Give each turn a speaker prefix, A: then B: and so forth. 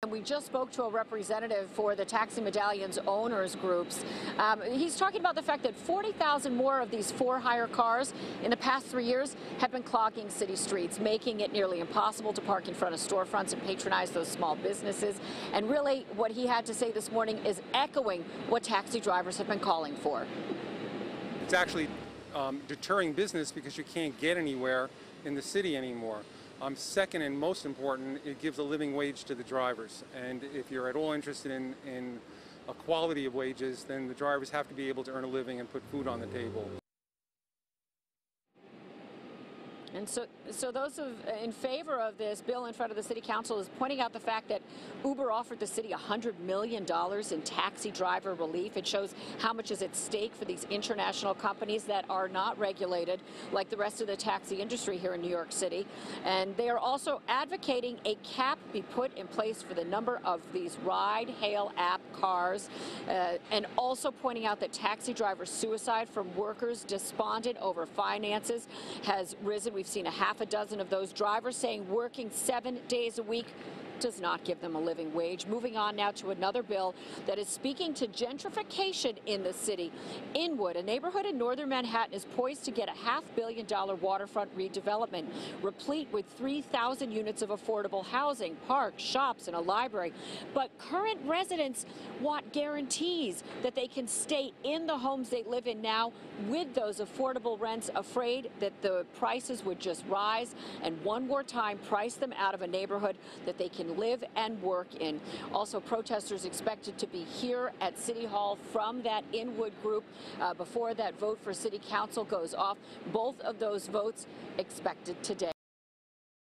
A: And we just spoke to a representative for the taxi medallions owners groups. He's talking about the fact that 40,000 more of these for-hire cars in the past 3 years have been clogging city streets, making it nearly impossible to park in front of storefronts and patronize those small businesses. And really, what he had to say this morning is echoing what taxi drivers have been calling for.
B: It's actually deterring business because you can't get anywhere in the city anymore. Second and most important, it gives a living wage to the drivers. And if you're at all interested in a quality of wages, then the drivers have to be able to earn a living and put food on the table.
A: And so those in favor of this bill in front of the City Council is pointing out the fact that Uber offered the city $100 million in taxi driver relief. It shows how much is at stake for these international companies that are not regulated like the rest of the taxi industry here in New York City. And they are also advocating a cap be put in place for the number of these ride-hail app cars, and also pointing out that taxi driver suicide from workers despondent over finances has risen. We've seen a half a dozen of those drivers saying working 7 days a week does not give them a living wage. Moving on now to another bill that is speaking to gentrification in the city. Inwood, a neighborhood in northern Manhattan, is poised to get a $500 million waterfront redevelopment, replete with 3,000 units of affordable housing, parks, shops, and a library. But current residents want guarantees that they can stay in the homes they live in now with those affordable rents, afraid that the prices would just rise and one more time price them out of a neighborhood that they can live and work in. Also, protesters expected to be here at City Hall from that Inwood group before that vote for City Council goes off. Both of those votes expected today.